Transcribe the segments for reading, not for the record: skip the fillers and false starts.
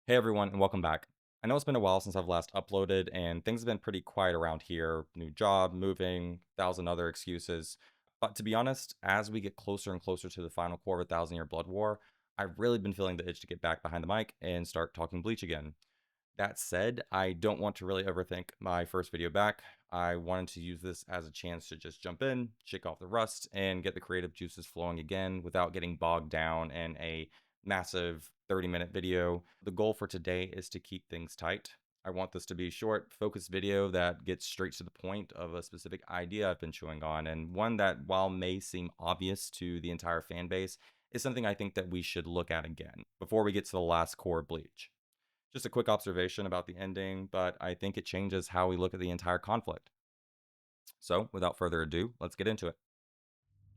Hey everyone, and welcome back. I know it's been a while since I've last uploaded, and things have been pretty quiet around here. New job, moving, thousand other excuses. But to be honest, as we get closer and closer to the final core of a thousand year blood war, I've really been feeling the itch to get back behind the mic and start talking Bleach again. That said, I don't want to really overthink my first video back. I wanted to use this as a chance to just jump in, shake off the rust, and get the creative juices flowing again without getting bogged down in a massive 30-minute video. The goal for today is to keep things tight. I want this to be a short, focused video that gets straight to the point of a specific idea I've been chewing on, and one that, while may seem obvious to the entire fan base, is something I think that we should look at again before we get to the last core of Bleach. Just a quick observation about the ending, but I think it changes how we look at the entire conflict. So, without further ado, let's get into it.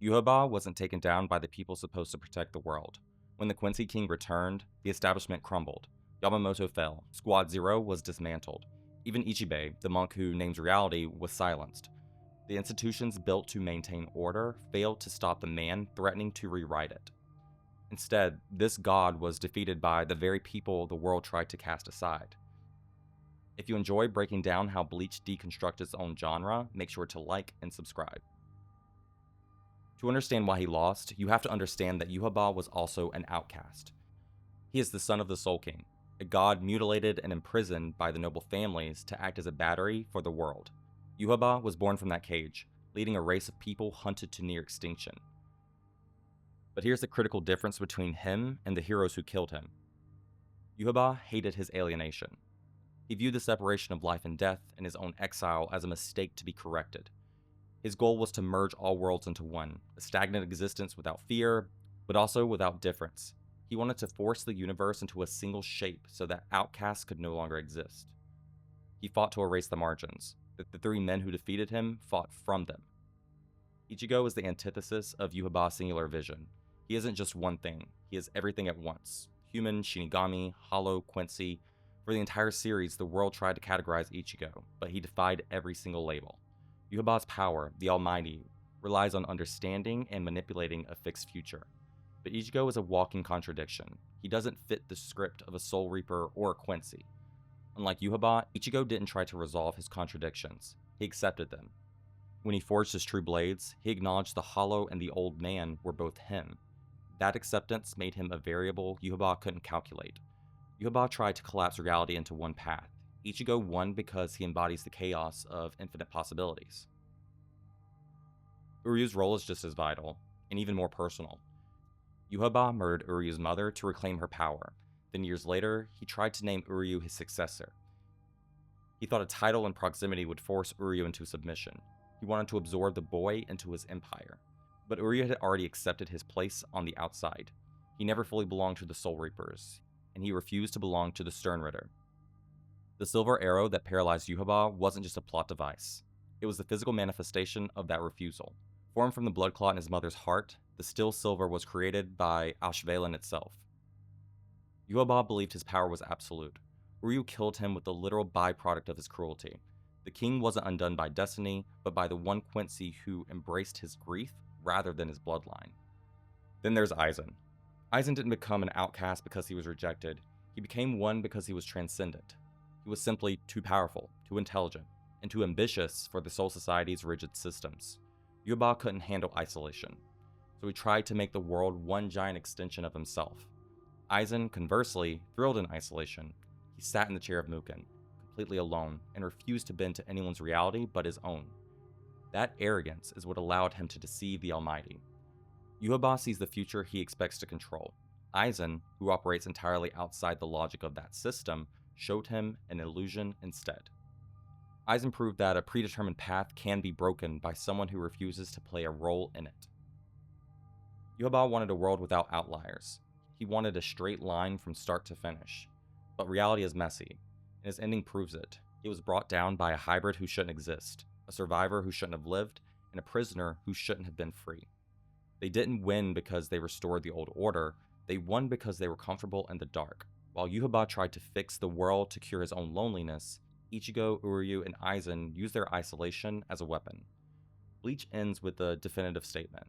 Yhwach wasn't taken down by the people supposed to protect the world. When the Quincy King returned, the establishment crumbled. Yamamoto fell. Squad Zero was dismantled. Even Ichigo, the monk who names reality, was silenced. The institutions built to maintain order failed to stop the man threatening to rewrite it. Instead, this god was defeated by the very people the world tried to cast aside. If you enjoy breaking down how Bleach deconstructs its own genre, make sure to like and subscribe. To understand why he lost, you have to understand that Yhwach was also an outcast. He is the son of the Soul King, a god mutilated and imprisoned by the noble families to act as a battery for the world. Yhwach was born from that cage, leading a race of people hunted to near extinction. But here's the critical difference between him and the heroes who killed him. Yhwach hated his alienation. He viewed the separation of life and death and his own exile as a mistake to be corrected. His goal was to merge all worlds into one, a stagnant existence without fear, but also without difference. He wanted to force the universe into a single shape so that outcasts could no longer exist. He fought to erase the margins. The three men who defeated him fought from them. Ichigo is the antithesis of Yhwach's singular vision. He isn't just one thing, he is everything at once. Human, Shinigami, Hollow, Quincy. For the entire series, the world tried to categorize Ichigo, but he defied every single label. Yhwach's power, the Almighty, relies on understanding and manipulating a fixed future. But Ichigo is a walking contradiction. He doesn't fit the script of a Soul Reaper or a Quincy. Unlike Yhwach, Ichigo didn't try to resolve his contradictions. He accepted them. When he forged his true blades, he acknowledged the Hollow and the Old Man were both him. That acceptance made him a variable Yhwach couldn't calculate. Yhwach tried to collapse reality into one path. Ichigo won because he embodies the chaos of infinite possibilities. Uryu's role is just as vital, and even more personal. Yhwach murdered Uryu's mother to reclaim her power. Then years later, he tried to name Uryu his successor. He thought a title and proximity would force Uryu into submission. He wanted to absorb the boy into his empire. But Uryu had already accepted his place on the outside. He never fully belonged to the Soul Reapers, and he refused to belong to the Sternritter. The silver arrow that paralyzed Yhwach wasn't just a plot device. It was the physical manifestation of that refusal. Formed from the blood clot in his mother's heart, the still silver was created by Ashvalan itself. Yhwach believed his power was absolute. Uryu killed him with the literal byproduct of his cruelty. The king wasn't undone by destiny, but by the one Quincy who embraced his grief rather than his bloodline. Then there's Aizen. Aizen didn't become an outcast because he was rejected. He became one because he was transcendent. He was simply too powerful, too intelligent, and too ambitious for the Soul Society's rigid systems. Yhwach couldn't handle isolation, so he tried to make the world one giant extension of himself. Aizen, conversely, thrilled in isolation. He sat in the chair of Muken, completely alone, and refused to bend to anyone's reality but his own. That arrogance is what allowed him to deceive the Almighty. Yhwach sees the future he expects to control. Aizen, who operates entirely outside the logic of that system, showed him an illusion instead. Aizen proved that a predetermined path can be broken by someone who refuses to play a role in it. Yhwach wanted a world without outliers. He wanted a straight line from start to finish. But reality is messy, and his ending proves it. It was brought down by a hybrid who shouldn't exist, a survivor who shouldn't have lived, and a prisoner who shouldn't have been free. They didn't win because they restored the old order, they won because they were comfortable in the dark. While Yhwach tried to fix the world to cure his own loneliness, Ichigo, Uryu, and Aizen used their isolation as a weapon. Bleach ends with a definitive statement.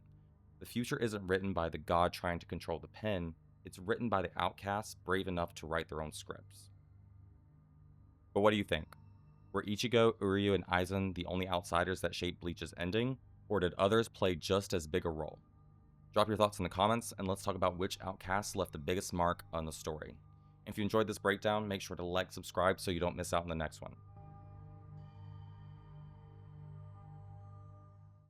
The future isn't written by the god trying to control the pen, It's written by the outcasts brave enough to write their own scripts. But what do you think? Were Ichigo, Uryu, and Aizen the only outsiders that shaped Bleach's ending, or did others play just as big a role? Drop your thoughts in the comments, and let's talk about which outcasts left the biggest mark on the story. If you enjoyed this breakdown, make sure to like, subscribe so you don't miss out on the next one.